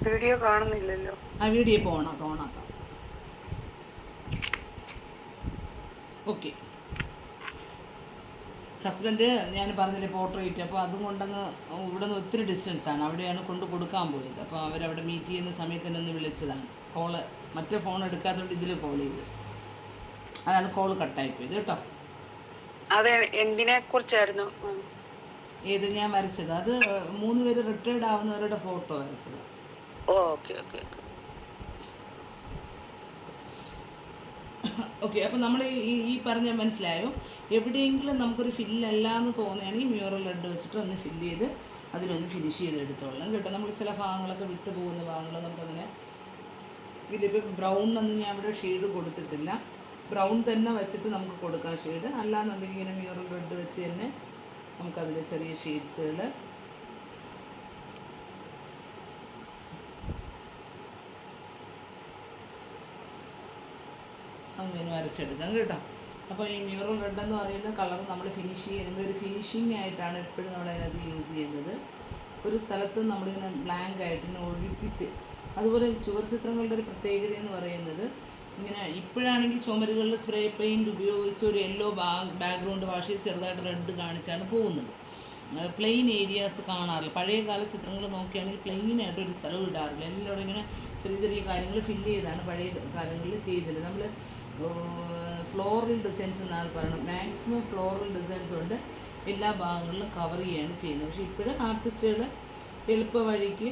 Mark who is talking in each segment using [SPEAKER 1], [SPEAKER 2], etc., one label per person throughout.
[SPEAKER 1] Video കാണുന്നില്ലല്ലോ.
[SPEAKER 2] ആ video ഇപ്പോൾ ഓണാക്കാം. ഓക്കെ. ഹസ്ബൻഡ് ഞാൻ പറഞ്ഞില്ലേ പോർട്രേറ്റ്, അപ്പോൾ അതും കൊണ്ടങ്ങ് ഇവിടെ നിന്ന് ഒത്തിരി ഡിസ്റ്റൻസാണ്, അവിടെയാണ് കൊണ്ട് കൊടുക്കാൻ പോയത്. അപ്പോൾ അവരവിടെ മീറ്റ് ചെയ്യുന്ന സമയത്ത് തന്നെ ഒന്ന് വിളിച്ചതാണ്. കോള് മറ്റേ ഫോൺ എടുക്കാത്തതുകൊണ്ട് ഇതിൽ കോൾ ചെയ്ത്, അതാണ് കോൾ കട്ടായിപ്പോയത് കേട്ടോ.
[SPEAKER 1] അതെ, എന്തിനെ കുറിച്ചായിരുന്നു?
[SPEAKER 2] ഏത് ഞാൻ വരച്ചത്, അത് 3 പേര് റിട്ടയർഡ് ആവുന്നവരുടെ ഫോട്ടോ വരച്ചത്.
[SPEAKER 1] Okay okay okay.
[SPEAKER 2] ഓക്കെ. അപ്പോൾ നമ്മൾ ഈ പറഞ്ഞ മനസ്സിലായോ? എവിടെയെങ്കിലും നമുക്കൊരു ഫില്ലല്ല എന്ന് തോന്നുകയാണെങ്കിൽ മ്യൂറൽ റെഡ് വെച്ചിട്ട് ഒന്ന് ഫില്ല് ചെയ്ത് അതിനൊന്ന് ഫിനിഷ് ചെയ്ത് എടുത്തോളാം കേട്ടോ. നമ്മൾ ചില ഭാഗങ്ങളൊക്കെ വിട്ടു പോകുന്ന ഭാഗങ്ങൾ നമുക്കങ്ങനെ ഇതിലിപ്പോൾ ബ്രൗണിനൊന്നും ഞാൻ ഇവിടെ ഷെയ്ഡ് കൊടുത്തിട്ടില്ല. ബ്രൗൺ തന്നെ വെച്ചിട്ട് നമുക്ക് കൊടുക്കാം ഷെയ്ഡ്. അല്ലാന്നുണ്ടെങ്കിൽ ഇങ്ങനെ മ്യൂറൽ റെഡ് വെച്ച് തന്നെ നമുക്കതിൽ ചെറിയ ഷെയ്ഡ്സുകൾ അങ്ങനെ വരച്ചെടുക്കാം കേട്ടോ. അപ്പോൾ ഈ മ്യൂറൽ റെഡ് എന്ന് പറയുന്ന കളർ നമ്മൾ ഫിനിഷ് ചെയ്യുമ്പോൾ ഒരു ഫിനിഷിംഗ് ആയിട്ടാണ് എപ്പോഴും നമ്മൾ അതിനകത്ത് യൂസ് ചെയ്യുന്നത്. ഒരു സ്ഥലത്ത് നമ്മളിങ്ങനെ ബ്ലാങ്ക് ആയിട്ട് ഇങ്ങനെ ഒഴിപ്പിച്ച്, അതുപോലെ ചുവർ ചിത്രങ്ങളുടെ ഒരു പ്രത്യേകത എന്ന് പറയുന്നത് ഇങ്ങനെ ഇപ്പോഴാണെങ്കിൽ ചുമരുകളിൽ സ്പ്രേ പെയിൻറ്റ് ഉപയോഗിച്ച് ഒരു യെല്ലോ ബാക്ക്ഗ്രൗണ്ട് വാഷ് ചെയ്ത് ചെറുതായിട്ട് റെഡ് കാണിച്ചാണ് പോകുന്നത്. പ്ലെയിൻ ഏരിയാസ് കാണാറില്ല. പഴയ കാല ചിത്രങ്ങൾ നോക്കുകയാണെങ്കിൽ പ്ലെയിനായിട്ട് ഒരു സ്ഥലവും ഇടാറില്ല. എല്ലാവരും ഇങ്ങനെ ചെറിയ ചെറിയ കാര്യങ്ങൾ ഫില്ല് ചെയ്താണ് പഴയ കാലങ്ങളിൽ ചെയ്തത്. നമ്മൾ ഫ്ലോറൽ ഡിസൈൻസ് എന്നാണ് പറയുന്നത്. മാക്സിമം ഫ്ലോറൽ ഡിസൈൻസ് കൊണ്ട് എല്ലാ ഭാഗങ്ങളിലും കവർ ചെയ്യുകയാണ് ചെയ്യുന്നത്. പക്ഷേ ഇപ്പോഴും ആർട്ടിസ്റ്റുകൾ എളുപ്പ വഴിക്ക്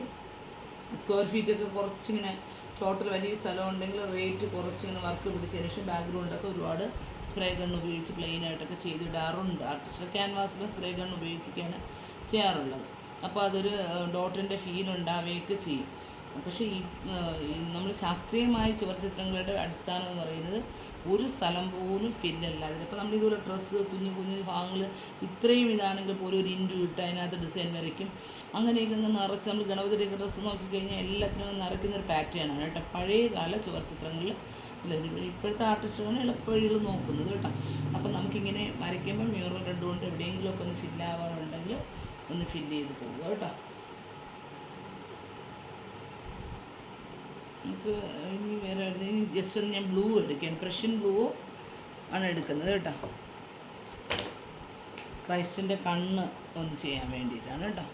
[SPEAKER 2] സ്ക്വയർ ഫീറ്റൊക്കെ കുറച്ചിങ്ങനെ ടോട്ടൽ വലിയ സ്ഥലം ഉണ്ടെങ്കിൽ റേറ്റ് കുറച്ചിങ്ങനെ വർക്ക് പിടിച്ചതിന് ശേഷം ബാക്ക്ഗ്രൗണ്ടൊക്കെ ഒരുപാട് സ്പ്രേ ഗൺ ഉപയോഗിച്ച് പ്ലെയിനായിട്ടൊക്കെ ചെയ്തിടാറുണ്ട്. ആർട്ടിസ്റ്റുകൾ ക്യാൻവാസിലും സ്പ്രേ ഗൺ ഉപയോഗിച്ചൊക്കെയാണ് ചെയ്യാറുള്ളത്. അപ്പോൾ അതൊരു ഡോട്ടിൻ്റെ ഫീൽ ഉണ്ടാവുകയൊക്കെ ചെയ്യും. പക്ഷേ നമ്മൾ ശാസ്ത്രീയമായ ചുവർ ചിത്രങ്ങളുടെ അടിസ്ഥാനം എന്ന് പറയുന്നത് ഒരു സ്ഥലം പോലും ഫില്ലല്ല. അതിലിപ്പോൾ നമ്മൾ ഇതുപോലെ ഡ്രസ്സ് കുഞ്ഞു കുഞ്ഞു ഭാഗങ്ങൾ ഇത്രയും ഇതാണെങ്കിൽ പോലും ഒരു ഇൻഡു ഇട്ട് അതിനകത്ത് ഡിസൈൻ വരയ്ക്കും. അങ്ങനെയൊക്കെ അങ്ങ് നിറച്ച് നമ്മൾ ഗണപതിയുടെയൊക്കെ ഡ്രസ്സ് നോക്കിക്കഴിഞ്ഞാൽ എല്ലാത്തിനും നിറയ്ക്കുന്നൊരു പാറ്റേണാണ് കേട്ടോ പഴയ കാല ചുവർ ചിത്രങ്ങളിൽ. ഇപ്പോഴത്തെ ആർട്ടിസ്റ്റുകളാണ് എളുപ്പവഴികൾ നോക്കുന്നത് കേട്ടോ. അപ്പം നമുക്കിങ്ങനെ വരയ്ക്കുമ്പോൾ മ്യൂറൽ റെഡ് കൊണ്ട് എവിടെയെങ്കിലുമൊക്കെ ഒന്ന് ഫില്ലാവാറുണ്ടെങ്കിൽ ഒന്ന് ഫില്ല് ചെയ്ത് പോകുക കേട്ടോ. നമുക്ക് ഇനി വേറെ ജസ്റ്റ് ഒന്ന് ഞാൻ ബ്ലൂ എടുക്കുകയാണ്. പ്രഷ്യൻ ബ്ലൂ ആണ് എടുക്കുന്നത് കേട്ടോ. ക്രൈസ്റ്റിൻ്റെ കണ്ണ് ഒന്ന് ചെയ്യാൻ വേണ്ടിയിട്ടാണ് കേട്ടോ.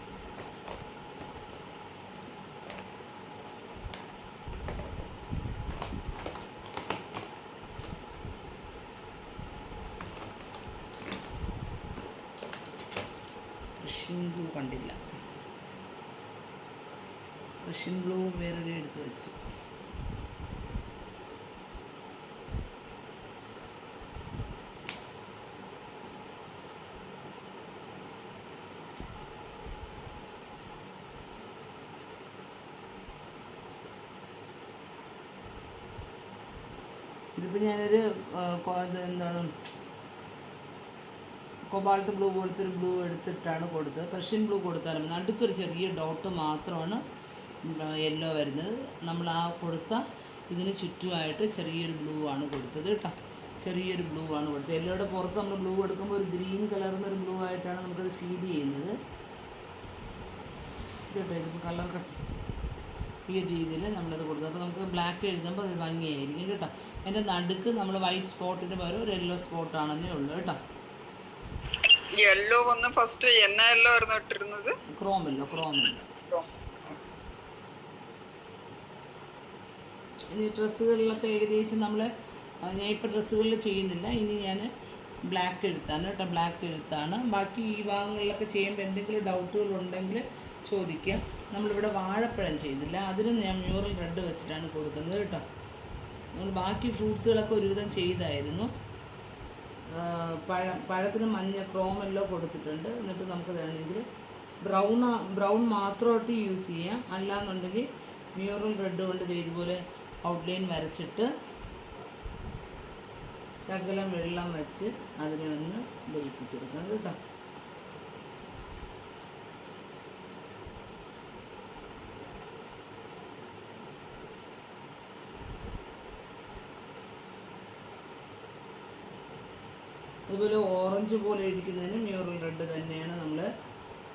[SPEAKER 2] പ്രഷ്യൻ ബ്ലൂ കണ്ടില്ല. പ്രഷ്യൻ ബ്ലൂ വേറൊരു എടുത്ത് വെച്ചു. ഇതിപ്പോൾ ഞാനൊരു എന്താണ് കൊബാൾട്ട് ബ്ലൂ പോലത്തെ ഒരു ബ്ലൂ എടുത്തിട്ടാണ് കൊടുത്തത്. പ്രഷ്യൻ ബ്ലൂ കൊടുത്താലും നടുക്കൊരു ചെറിയ ഡോട്ട് മാത്രമാണ് യെല്ലോ വരുന്നത്. നമ്മൾ ആ കൊടുത്ത ഇതിന് ചുറ്റുമായിട്ട് ചെറിയൊരു ബ്ലൂ ആണ് കൊടുത്തത് കേട്ടോ. ചെറിയൊരു ബ്ലൂ ആണ് കൊടുത്തത്. യെല്ലോയുടെ പുറത്ത് നമ്മൾ ബ്ലൂ എടുക്കുമ്പോൾ ഒരു ഗ്രീൻ കളർന്നൊരു ബ്ലൂ ആയിട്ടാണ് നമുക്കത് ഫീൽ ചെയ്യുന്നത് കേട്ടോ. ഇതിപ്പോൾ കളർ കട്ട് ഈ ഒരു രീതിയിൽ നമ്മളത് കൊടുക്കുക. അപ്പോൾ നമുക്ക് ബ്ലാക്ക് എഴുതുമ്പോൾ അത് ഭംഗിയായിരിക്കും കേട്ടോ. അതിൻ്റെ നടുക്ക് നമ്മൾ വൈറ്റ് സ്പോട്ടിന് പകരം ഒരു യെല്ലോ സ്പോട്ടാണെന്നേ ഉള്ളൂ കേട്ടോ.
[SPEAKER 1] യെല്ലോ വന്ന് ഫസ്റ്റ് എന്ന യെല്ലോ ആയിരുന്നു ഇട്ടിരുന്നത്.
[SPEAKER 2] ക്രോമില്ലോ. ഇനി ഡ്രസ്സുകളിലൊക്കെ ഏകദേശം നമ്മൾ ഞാൻ ഇപ്പോൾ ഡ്രസ്സുകളിൽ ചെയ്യുന്നില്ല. ഇനി ഞാൻ ബ്ലാക്ക് എഴുത്താണ് കേട്ടോ. ബ്ലാക്ക് എഴുത്താണ്. ബാക്കി ഈ ഭാഗങ്ങളിലൊക്കെ ചെയ്യുമ്പോൾ എന്തെങ്കിലും ഡൗട്ടുകൾ ഉണ്ടെങ്കിൽ ചോദിക്കാം. നമ്മളിവിടെ വാഴപ്പഴം ചെയ്തില്ല, അതിന് ഞാൻ മ്യൂറൽ റെഡ് വെച്ചിട്ടാണ് കൊടുക്കുന്നത് കേട്ടോ. നമ്മൾ ബാക്കി ഫ്രൂട്ട്സുകളൊക്കെ ഒരുവിധം ചെയ്തായിരുന്നു. പഴത്തിന് മഞ്ഞ ക്രോമെല്ലോ കൊടുത്തിട്ടുണ്ട്. എന്നിട്ട് നമുക്ക് വേണമെങ്കിൽ ബ്രൗൺ മാത്രമായിട്ട് യൂസ് ചെയ്യാം. അല്ലാന്നുണ്ടെങ്കിൽ മ്യൂറൽ റെഡ് കൊണ്ട് ഇതുപോലെ ഔട്ട്ലൈൻ വരച്ചിട്ട് ശകലം വെള്ളം വെച്ച് അതിനെ ഒന്ന് ലയിപ്പിച്ചെടുക്കാം കേട്ടോ. അതുപോലെ ഓറഞ്ച് പോലെ ഇരിക്കുന്നതിന് മ്യൂറൽ റെഡ് തന്നെയാണ് നമ്മൾ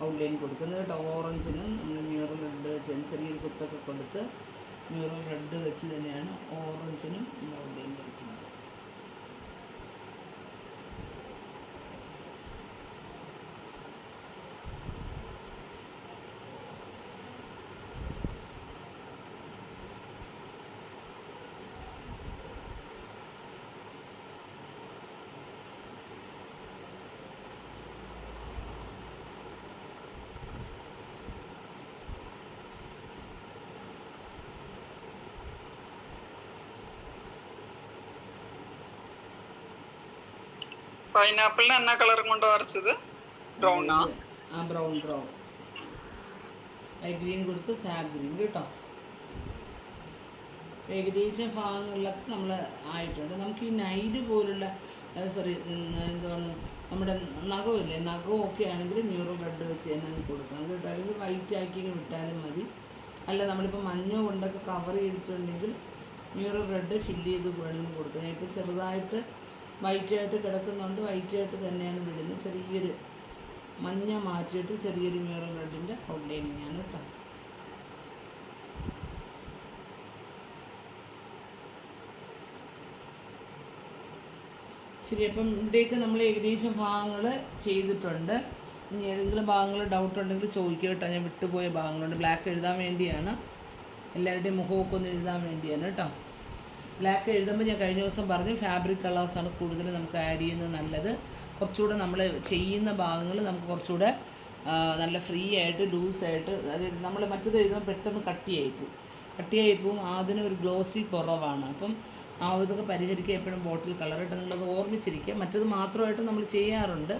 [SPEAKER 2] ഔട്ട്ലൈൻ കൊടുക്കുന്നത് കേട്ടോ. ഓറഞ്ചിനും നമ്മൾ മ്യൂറൽ റെഡ് വെച്ച് ചെറിയൊരു കുത്തൊക്കെ കൊടുത്ത് മ്യൂറൽ റെഡ് വെച്ച് തന്നെയാണ് ഓറഞ്ചിനും നമ്മൾ ഔട്ട്ലൈൻ കൊടുക്കുന്നത്.
[SPEAKER 1] പൈനാപ്പിളിന് എന്നാ കളറും കൊണ്ട് വരച്ചത്? ബ്രൗണാ?
[SPEAKER 2] ആ ബ്രൗൺ ലൈറ്റ് ഗ്രീൻ കൊടുത്ത് സാബ് ഗ്രീൻ കേട്ടോ. ഏകദേശം ഭാഗങ്ങളിലൊക്കെ നമ്മൾ ആയിട്ടുണ്ട്. നമുക്ക് ഈ നൈല് പോലുള്ള സോറി എന്താണ് നമ്മുടെ നഖമില്ലേ, നഖമൊക്കെ ആണെങ്കിൽ മ്യൂറൽ റെഡ് വെച്ച് തന്നെ കൊടുക്കാം കേട്ടോ. അല്ലെങ്കിൽ വൈറ്റ് ആക്കി വിട്ടാലും മതി. അല്ല നമ്മളിപ്പോൾ മഞ്ഞ കൊണ്ടൊക്കെ കവർ ചെയ്തിട്ടുണ്ടെങ്കിൽ മ്യൂറൽ റെഡ് ഫില്ല് ചെയ്ത് വേണമെങ്കിൽ കൊടുക്കാം. ഇപ്പോൾ ചെറുതായിട്ട് വൈറ്റായിട്ട് കിടക്കുന്നുണ്ട്, വൈറ്റായിട്ട് തന്നെയാണ് വിടുന്നത്. ചെറിയൊരു മഞ്ഞ മാറ്റിയിട്ട് ചെറിയൊരു മ്യൂറൽ റെഡിൻ്റെ ഔട്ട്ലൈനിങ് ആണ് കേട്ടോ. ശരി, അപ്പം ഇവിടെയൊക്കെ നമ്മൾ ഏകദേശം ഭാഗങ്ങൾ ചെയ്തിട്ടുണ്ട്. ഇനി ഏതെങ്കിലും ഭാഗങ്ങൾ ഡൗട്ട് ഉണ്ടെങ്കിൽ ചോദിക്കുക കേട്ടോ. ഞാൻ വിട്ടുപോയ ഭാഗങ്ങളുണ്ട്. ബ്ലാക്ക് എഴുതാൻ വേണ്ടിയാണ്, എല്ലാവരുടെയും മുഖമൊക്കെ ഒന്ന് എഴുതാൻ വേണ്ടിയാണ് കേട്ടോ. ബ്ലാക്ക് എഴുതുമ്പോൾ ഞാൻ കഴിഞ്ഞ ദിവസം പറഞ്ഞു ഫാബ്രിക് കളേഴ്സാണ് കൂടുതൽ നമുക്ക് ആഡ് ചെയ്യുന്നത് നല്ലത്. കുറച്ചുകൂടെ നമ്മൾ ചെയ്യുന്ന ഭാഗങ്ങൾ നമുക്ക് കുറച്ചുകൂടെ നല്ല ഫ്രീ ആയിട്ട് ലൂസായിട്ട്, അതായത് നമ്മൾ മറ്റേത് എഴുതുമ്പോൾ പെട്ടെന്ന് കട്ടിയായിപ്പോവും. അതിനൊരു ഗ്ലോസി കുറവാണ്. അപ്പം ഇതൊക്കെ പരിഹരിക്കുക എപ്പോഴും ബോട്ടിൽ കളറിട്ട് നിങ്ങളത് ഓർമ്മിച്ചിരിക്കുക. മറ്റത് മാത്രമായിട്ട് നമ്മൾ ചെയ്യാറുണ്ട്,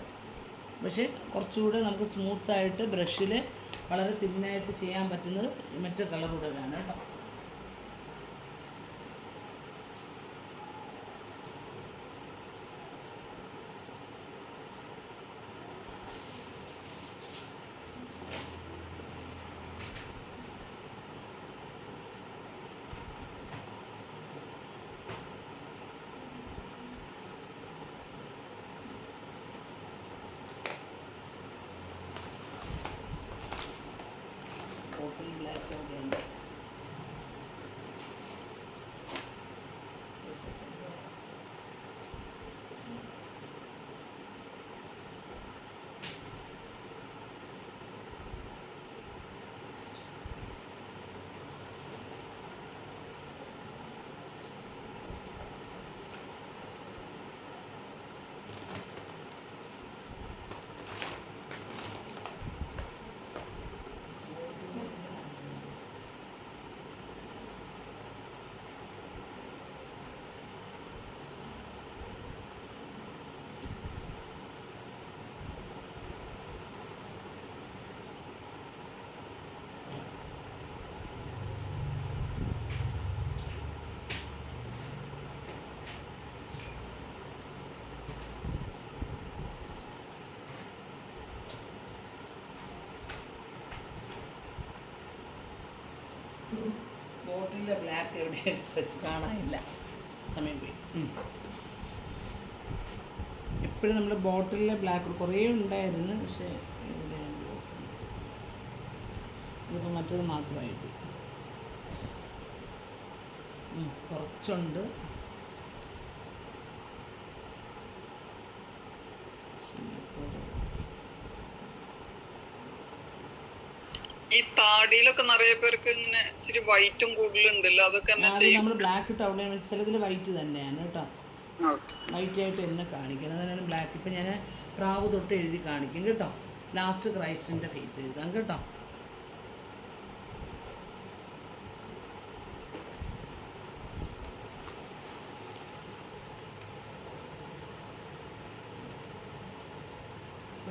[SPEAKER 2] പക്ഷേ കുറച്ചുകൂടെ നമുക്ക് സ്മൂത്തായിട്ട് ബ്രഷിൽ വളരെ തിന്നായിട്ട് ചെയ്യാൻ പറ്റുന്നത് മറ്റേ കളറൂടെ വേണം കേട്ടോ. ബോട്ടിൽ ബ്ലാക്ക് അവിടെയുണ്ട്. ബോട്ടിലെ ബ്ലാക്ക് എവിടെ എടുത്ത് വെച്ച് കാണാനില്ല, സമയം പോയി. എപ്പോഴും നമ്മൾ ബോട്ടിലെ ബ്ലാക്ക് കുറേ ഉണ്ടായിരുന്നു, പക്ഷേ എവിടെയാണ് ബോക്സ്? ഇതിപ്പോൾ മറ്റത് മാത്രമായി പോയി. കുറച്ചുണ്ട്.
[SPEAKER 1] ഈ താടിയിലൊക്കെ നിറയെ പേർക്ക് ഇങ്ങനെ ഇച്ചിരി വൈറ്റും കൂടുതലുണ്ടല്ലോ, അതൊക്കെ
[SPEAKER 2] നമ്മൾ ബ്ലാക്ക് ഇട്ട് അവിടെ ചിലതിൽ വൈറ്റ് തന്നെയാണ് കേട്ടോ. വൈറ്റ് ആയിട്ട് എന്നെ കാണിക്കണം, അതിനാണ് ബ്ലാക്ക്. ഇപ്പം ഞാൻ പ്രാവ് തൊട്ട് എഴുതി കാണിക്കും കേട്ടോ. ലാസ്റ്റ് ക്രൈസ്റ്റിൻ്റെ ഫേസ് എഴുതാം കേട്ടോ.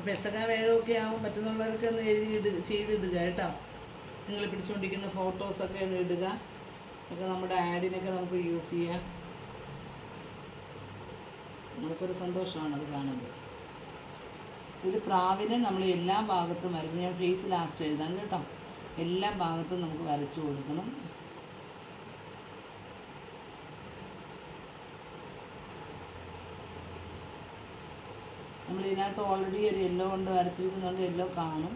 [SPEAKER 2] പെസക വേഴമൊക്കെ ആകുമ്പോൾ മറ്റുള്ളവർക്ക് ഒന്ന് ചെയ്തിടുക കേട്ടോ. നിങ്ങൾ പിടിച്ചുകൊണ്ടിരിക്കുന്ന ഫോട്ടോസൊക്കെ ഒന്ന് ഇടുക. അതൊക്കെ നമ്മുടെ ആഡിനൊക്കെ നമുക്ക് യൂസ് ചെയ്യാം. നമുക്കൊരു സന്തോഷമാണ് അത് കാണുമ്പോൾ. ഇത് പ്രാവിനെ നമ്മൾ എല്ലാ ഭാഗത്തും വരയ്ക്കും. ഞാൻ ഫേസ് ലാസ്റ്റ് എഴുതാം കേട്ടോ. എല്ലാ ഭാഗത്തും നമുക്ക് വരച്ചു കൊടുക്കണം. നമ്മൾ ഇതിനകത്ത് ഓൾറെഡി ഒരു യെല്ലോ കൊണ്ട് വരച്ചിരിക്കുന്നതുകൊണ്ട് യെല്ലോ കാണും.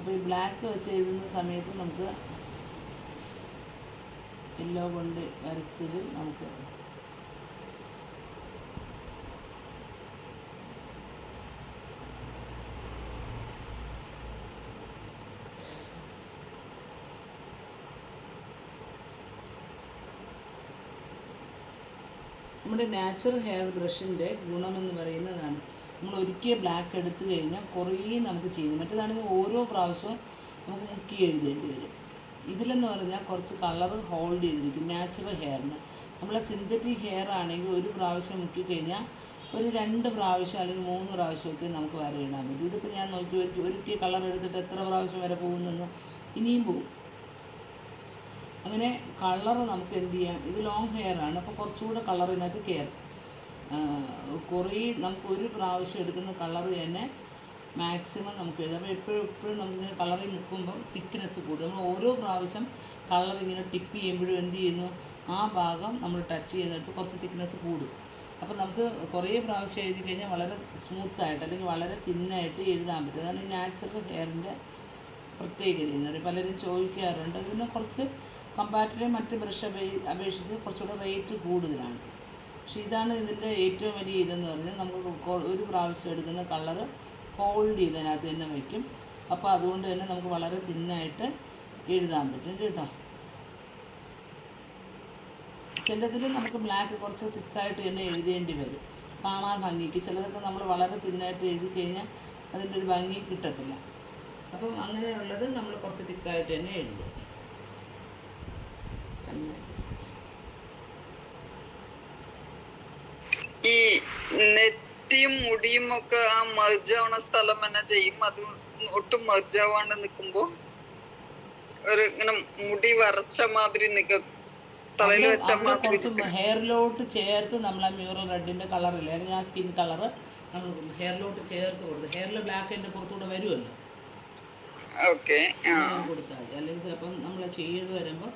[SPEAKER 2] അപ്പോൾ ഈ ബ്ലാക്ക് വെച്ച് എഴുതുന്ന സമയത്ത് നമുക്ക് യെല്ലോ കൊണ്ട് വരച്ചത് നമുക്ക് നമ്മുടെ നാച്ചുറൽ ഹെയർ ബ്രഷിൻ്റെ ഗുണമെന്ന് പറയുന്നതാണ് നമ്മൾ ഒരിക്കൽ ബ്ലാക്ക് എടുത്തു കഴിഞ്ഞാൽ കുറേ നമുക്ക് ചെയ്യുന്നു. മറ്റേതാണെങ്കിൽ ഓരോ പ്രാവശ്യവും നമുക്ക് മുക്കി എഴുതേണ്ടി വരും. ഇതിലെന്ന് പറഞ്ഞാൽ കുറച്ച് കളർ ഹോൾഡ് ചെയ്തിരിക്കും നാച്ചുറൽ ഹെയറിന്. നമ്മളെ സിന്തറ്റിക് ഹെയർ ആണെങ്കിൽ ഒരു പ്രാവശ്യം മുക്കിക്കഴിഞ്ഞാൽ ഒരു 2 പ്രാവശ്യം അല്ലെങ്കിൽ 3 പ്രാവശ്യമൊക്കെ നമുക്ക് വരയിടാൻ പറ്റും. ഇതിപ്പോൾ ഞാൻ നോക്കി ഒരിക്കൽ കളർ എടുത്തിട്ട് എത്ര പ്രാവശ്യം വരെ പോകുന്നെന്ന് ഇനിയും പോകും. അങ്ങനെ കളർ നമുക്ക് എന്ത് ചെയ്യാം, ഇത് ലോങ് ഹെയർ ആണ്, അപ്പോൾ കുറച്ചുകൂടെ കളറിനകത്ത് കയറും. കുറേ നമുക്ക് ഒരു പ്രാവശ്യം എടുക്കുന്ന കളർ തന്നെ മാക്സിമം നമുക്ക് എഴുതാം. അപ്പോൾ എപ്പോഴും നമുക്കിങ്ങനെ കളറിൽ മുക്കുമ്പം തിക്നെസ് കൂടും. നമ്മൾ ഓരോ പ്രാവശ്യം കളർ ഇങ്ങനെ ടിപ്പ് ചെയ്യുമ്പോഴും എന്ത് ചെയ്യുന്നു, ആ ഭാഗം നമ്മൾ ടച്ച് ചെയ്യുന്നിടത്ത് കുറച്ച് തിക്നെസ് കൂടും. അപ്പോൾ നമുക്ക് കുറേ പ്രാവശ്യം എഴുതി കഴിഞ്ഞാൽ വളരെ സ്മൂത്തായിട്ട് അല്ലെങ്കിൽ വളരെ തിന്നായിട്ട് എഴുതാൻ പറ്റും. അതാണ് ഈ നാച്ചുറൽ ഹെയറിൻ്റെ പ്രത്യേകത എന്ന് പറയും. പലരും ചോദിക്കാറുണ്ട്. പിന്നെ കുറച്ച് കമ്പാരിറ്റീവ്ലി മറ്റ് ബ്രഷ് അപേക്ഷിച്ച് കുറച്ചുകൂടെ റേറ്റ് കൂടുതലാണ്. പക്ഷേ ഇതാണ് ഇതിൻ്റെ ഏറ്റവും വലിയ ഇതെന്ന് പറഞ്ഞാൽ നമുക്ക് ഒരു പ്രാവശ്യം എടുക്കുന്ന കളറ് ഹോൾഡ് ചെയ്തതിനകത്ത് തന്നെ വയ്ക്കും. അപ്പോൾ അതുകൊണ്ട് തന്നെ നമുക്ക് വളരെ തിന്നായിട്ട് എഴുതാൻ പറ്റും കേട്ടോ. ചിലതിൽ നമുക്ക് ബ്ലാക്ക് കുറച്ച് തിക്കായിട്ട് തന്നെ എഴുതേണ്ടി വരും കാണാൻ ഭംഗിക്ക്. ചിലതൊക്കെ നമ്മൾ വളരെ തിന്നായിട്ട് എഴുതി കഴിഞ്ഞാൽ അതിൻ്റെ ഒരു ഭംഗി കിട്ടത്തില്ല. അപ്പം അങ്ങനെയുള്ളത് നമ്മൾ കുറച്ച് തിക്കായിട്ട് തന്നെ എഴുതും.
[SPEAKER 1] ഈ നെറ്റിയും മുടിയും ഒക്കെ ആ മർജാവണ സ്ഥലം തന്നെ ചെയ്യും. അത് ഒട്ടും മർജാവാണ്ട് നിക്കുമ്പോ ഒരു ഇങ്ങനെ മുടി വരച്ച മാതിരി നിക്കും, തലയിൽ വെച്ച മാതിരി.
[SPEAKER 2] ഹെയറിലോട്ട് ചേർത്ത് നമ്മൾ ആ മ്യൂറൽ റെഡിൻ്റെ കളറില്ല, അല്ലെങ്കിൽ ആ സ്കിൻ കളറ് നമ്മൾ ഹെയറിലോട്ട് ചേർത്ത് കൊടുത്ത് ഹെയറിൽ ബ്ലാക്ക് എൻ്റെ പുറത്തൂടെ വരുമല്ലോ, കൊടുത്താൽ മതി. അല്ലെങ്കിൽ ചിലപ്പം നമ്മൾ ചെയ്ത് വരുമ്പോൾ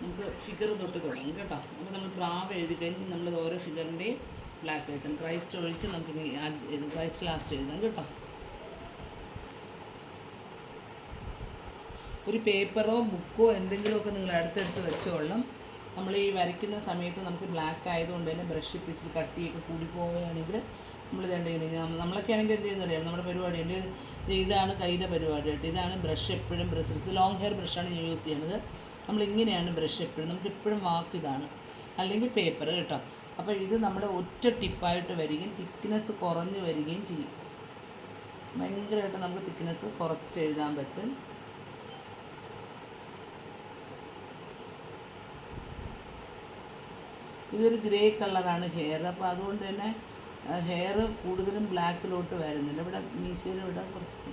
[SPEAKER 2] നമുക്ക് ഫിഗർ തൊട്ട് തുടങ്ങും കേട്ടോ. അപ്പോൾ നമ്മൾ പ്രാവ് എഴുതി കഴിഞ്ഞ് നമ്മൾ ഓരോ ഫിഗറിൻ്റെയും ബ്ലാക്ക് എഴുതാം. ക്രൈസ്റ്റ് ഒഴിച്ച് നമുക്ക് ക്രൈസ്റ്റ് ലാസ്റ്റ് എഴുതാം കേട്ടോ. ഒരു പേപ്പറോ ബുക്കോ എന്തെങ്കിലുമൊക്കെ നിങ്ങൾ അടുത്തടുത്ത് വെച്ചോളണം. നമ്മൾ ഈ വരയ്ക്കുന്ന സമയത്ത് നമുക്ക് ബ്ലാക്ക് ആയതുകൊണ്ട് തന്നെ ബ്രഷ് ഇപ്പിച്ചിട്ട് കട്ടിയൊക്കെ കൂടി പോവുകയാണെങ്കിൽ നമ്മൾ ഇതുണ്ടെങ്കിൽ നമ്മളൊക്കെ ആണെങ്കിൽ എന്ത് ചെയ്യുന്നറിയാം, നമ്മുടെ പരിപാടി എൻ്റെ ഇതാണ് കയ്യിലെ പരിപാടി കേട്ടോ. ഇതാണ് ബ്രഷ്. എപ്പോഴും ബ്രഷ് ലോങ് ഹെയർ ബ്രഷാണ് ഞാൻ യൂസ് ചെയ്യുന്നത്. നമ്മളിങ്ങനെയാണ് ബ്രഷ് എപ്പോഴും, നമുക്കെപ്പോഴും വാക്ക് ഇതാണ്, അല്ലെങ്കിൽ പേപ്പർ കേട്ടോ. അപ്പോൾ ഇത് നമ്മുടെ ഒറ്റ ടിപ്പായിട്ട് വരികയും തിക്നെസ് കുറഞ്ഞ് വരികയും ചെയ്യും. ഭയങ്കരമായിട്ട് നമുക്ക് തിക്നെസ് കുറച്ച് എഴുതാൻ പറ്റും. ഇതൊരു ഗ്രേ കളറാണ് ഹെയർ. അപ്പോൾ അതുകൊണ്ട് തന്നെ ഹെയർ കൂടുതലും ബ്ലാക്കിലോട്ട് വരുന്നില്ല. ഇവിടെ മീശയിലും ഇവിടെ കുറച്ച്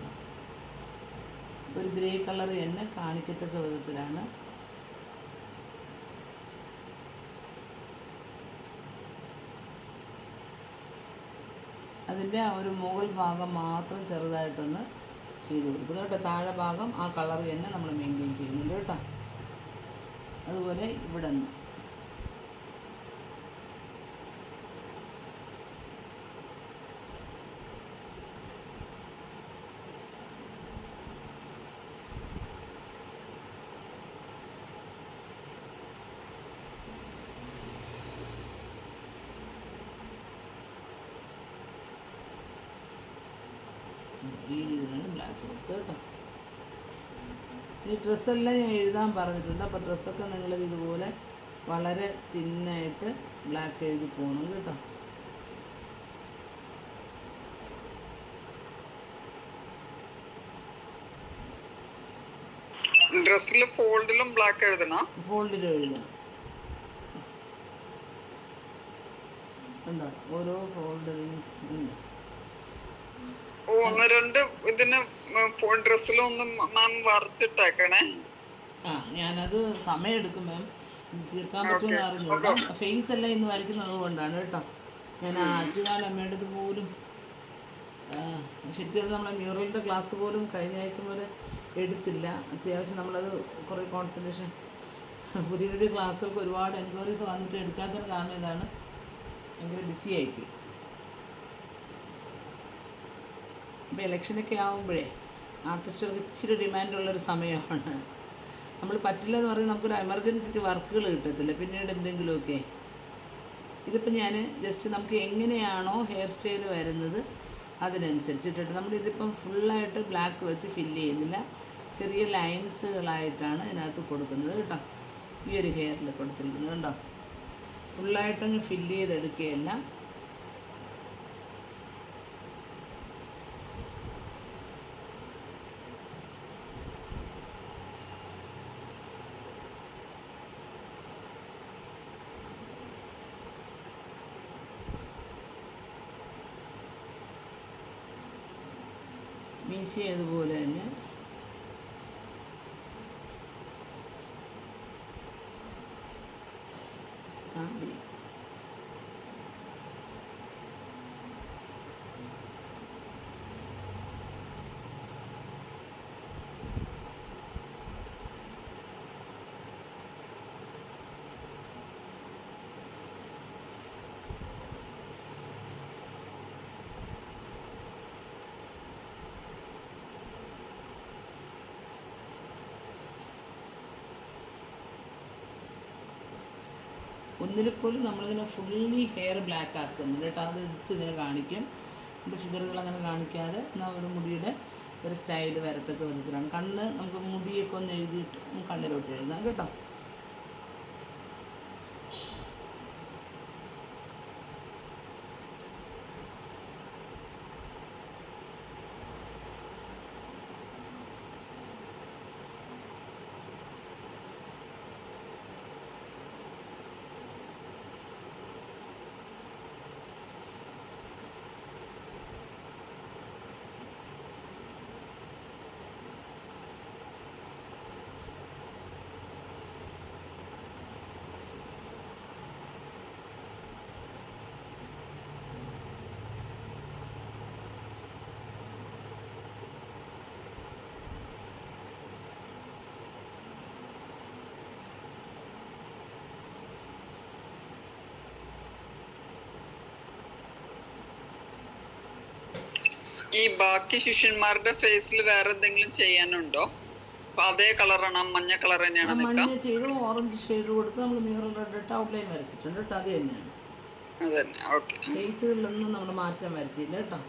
[SPEAKER 2] ഒരു ഗ്രേ കളർ തന്നെ കാണിക്കത്തക്ക വിധത്തിലാണ്. അതിൻ്റെ ആ ഒരു മുകൾ ഭാഗം മാത്രം ചെറുതായിട്ടൊന്ന് ചെയ്ത് കൊടുക്കുന്നു കേട്ടോ. താഴെ ഭാഗം ആ കളർ തന്നെ നമ്മൾ മെയിൻറ്റെയിൻ ചെയ്യുന്നുണ്ട് കേട്ടോ. അതുപോലെ ഇവിടെ നിന്ന് ഈ രീതിയിലാണ് ബ്ലാക്ക് കൊടുത്തത് കേട്ടോ. ഈ ഡ്രസ്സെല്ലാം ഞാൻ എഴുതാൻ പറഞ്ഞിട്ടുണ്ട്. അപ്പോൾ ഡ്രസ്സൊക്കെ നിങ്ങളിത് ഇതുപോലെ വളരെ തിന്നായിട്ട് ബ്ലാക്ക് എഴുതി പോകണം കേട്ടോ.
[SPEAKER 1] ഡ്രസ്സിൽ ഫോൾഡിലും ബ്ലാക്ക് എഴുതണം, ഫോൾഡിലും
[SPEAKER 2] എഴുതണം. ഉണ്ടോ ഓരോ ഫോൾഡറിങ്സ് ഉണ്ട്.
[SPEAKER 1] ഒന്ന് രണ്ട് ഇതിന് ഡ്രസ്സിലൊന്നും മാം വരച്ചിട്ടേക്കണേ.
[SPEAKER 2] ഞാനത് സമയം എടുക്കും മാം, തീർക്കാൻ പറ്റുമെന്ന് അറിഞ്ഞൂടാ. ഫേസ് എല്ലാം ഇന്ന് വരയ്ക്കുന്നത് കൊണ്ടാണ് കേട്ടോ. ഞാൻ ആറ്റുകാല അമ്മയുടേത് പോലും ശരിക്കും നമ്മളെ മ്യൂറലിൻ്റെ ക്ലാസ് പോലും കഴിഞ്ഞ ആഴ്ച പോലെ എടുത്തില്ല. അത്യാവശ്യം നമ്മളത് കുറേ കോൺസെൻട്രേഷൻ പുതിയ പുതിയ ക്ലാസ്സുകൾക്ക് ഒരുപാട് എൻക്വയറീസ് വന്നിട്ട് എടുക്കാത്തതിന് കാരണം ഇതാണ്, ഭയങ്കര ബിസി ആയിപ്പോയി. ഇപ്പോൾ ഇലക്ഷനൊക്കെ ആകുമ്പോഴേ ആർട്ടിസ്റ്റുകൾക്ക് ഇച്ചിരി ഡിമാൻഡുള്ളൊരു സമയമാണ്. നമ്മൾ പറ്റില്ല എന്ന് പറഞ്ഞാൽ നമുക്കൊരു എമർജൻസിക്ക് വർക്കുകൾ കിട്ടത്തില്ല പിന്നീട് എന്തെങ്കിലുമൊക്കെ. ഇതിപ്പോൾ ഞാൻ ജസ്റ്റ് നമുക്ക് എങ്ങനെയാണോ ഹെയർ സ്റ്റൈൽ വരുന്നത് അതിനനുസരിച്ചിട്ടിട്ട് നമ്മളിതിപ്പം ഫുള്ളായിട്ട് ബ്ലാക്ക് വെച്ച് ഫില്ല് ചെയ്യുന്നില്ല, ചെറിയ ലൈൻസുകളായിട്ടാണ് ഇതിനകത്ത് കൊടുക്കുന്നത് കേട്ടോ. ഈ ഒരു ഹെയറിൽ കൊടുത്തിരിക്കുന്നത് കണ്ടോ, ഫുള്ളായിട്ടങ്ങ് ഫില്ല് ചെയ്തെടുക്കുകയല്ല. മീശ അതുപോലെ തന്നെ താടി. ഒന്നിൽ പോലും നമ്മളിങ്ങനെ ഫുള്ളി ഹെയർ ബ്ലാക്ക് ആക്കുന്നുണ്ട് കേട്ടോ. അത് എടുത്ത് ഇങ്ങനെ കാണിക്കും. നമ്മുടെ ഫിഗറുകൾ അങ്ങനെ കാണിക്കാതെ എന്നാൽ ഒരു മുടിയുടെ ഒരു സ്റ്റൈൽ വരത്തൊക്കെ വിധത്തിലാണ്. കണ്ണ് നമുക്ക് മുടിയൊക്കെ ഒന്ന് എഴുതിയിട്ട് കണ്ണിലോട്ട് എഴുതാം കേട്ടോ.
[SPEAKER 1] ഈ ബാക്കി ശിഷ്യന്മാരുടെ ഫേസിൽ വേറെ എന്തെങ്കിലും ചെയ്യാനുണ്ടോ? അതേ കളറാണ്, മഞ്ഞ കളർ തന്നെയാണ്
[SPEAKER 2] മഞ്ഞ ചെയ്ത് ഓറഞ്ച് ഷെയ്ഡ് കൊടുത്ത് നമ്മൾ മിറർ റെഡ് ഇട്ട് ഔട്ട്ലൈൻ വരച്ചിട്ടുണ്ട് കേട്ടോ. അത് തന്നെയാണ്.
[SPEAKER 1] അതന്നെ. ഓക്കെ.
[SPEAKER 2] ഫേസുകളിലൊന്നും നമ്മൾ മാറ്റം വരുത്തിയില്ല കേട്ടോ.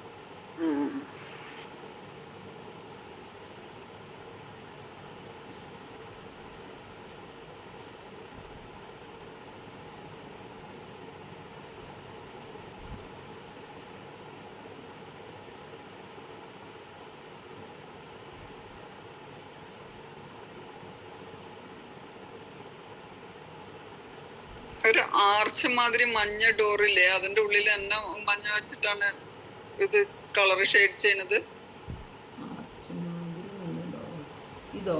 [SPEAKER 1] ഒരു ആർച്ച് മാതിരി മഞ്ഞ ഡോറില്ലേ, അതിന്റെ ഉള്ളിൽ തന്നെ മഞ്ഞ വെച്ചിട്ടാണ് ഇത് കളർ ഷെയ്ഡ് ചെയ്യണത്.
[SPEAKER 2] ഇതോ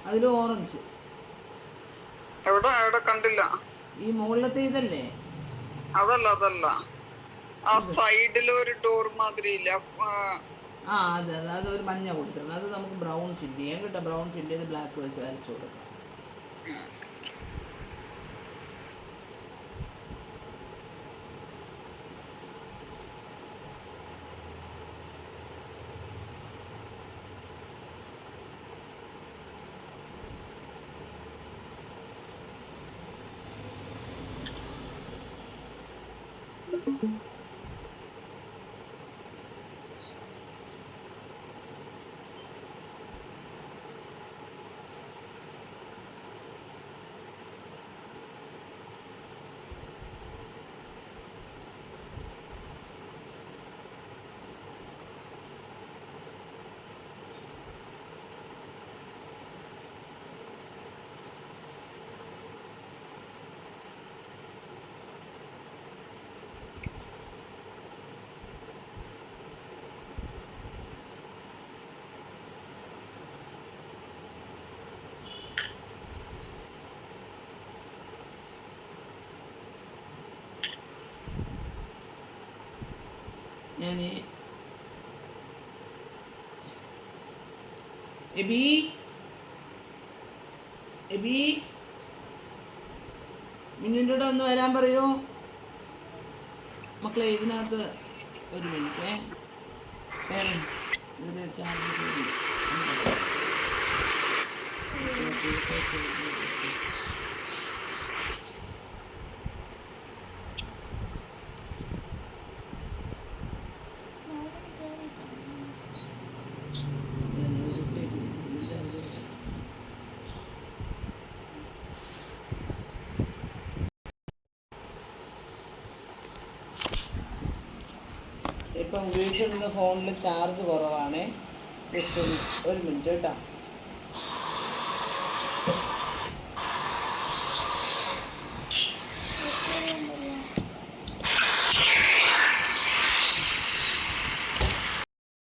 [SPEAKER 2] അതിൽ ഓറഞ്ച്
[SPEAKER 1] എവിടെ എവിടെ കണ്ടില്ല.
[SPEAKER 2] ഈ മുകളിലത്തെ ഇതല്ലേ?
[SPEAKER 1] അതല്ല ആ സൈഡിൽ ഒരു ഡോർ മാതിരി ഇല്ല.
[SPEAKER 2] അതെ അതൊരു മഞ്ഞ കൊടുത്തിട്ടുണ്ട്. അത് നമുക്ക് ബ്രൗൺ ഫില്ല് ചെയ്യാം കേട്ടോ. ബ്രൗൺ ഫില്ല് ചെയ്ത് ബ്ലാക്ക് വെച്ച് വരച്ചു കൊടുക്കാം. ഞാൻ എബി മിന്നിൻ്റെ കൂടെ ഒന്ന് വരാൻ പറയൂ മക്കളെ. ഇതിനകത്ത് ഒരു മിനിറ്റ് വേറെ ഇതിൽ ചാർജ് ചെയ്യുന്നു. ഇപ്പം ഉപയോഗിച്ചുകൊണ്ടിരുന്ന ഫോണിൽ ചാർജ് കുറവാണേ. ജസ്റ്റ് ഒരു മിനിറ്റ് കേട്ടോ.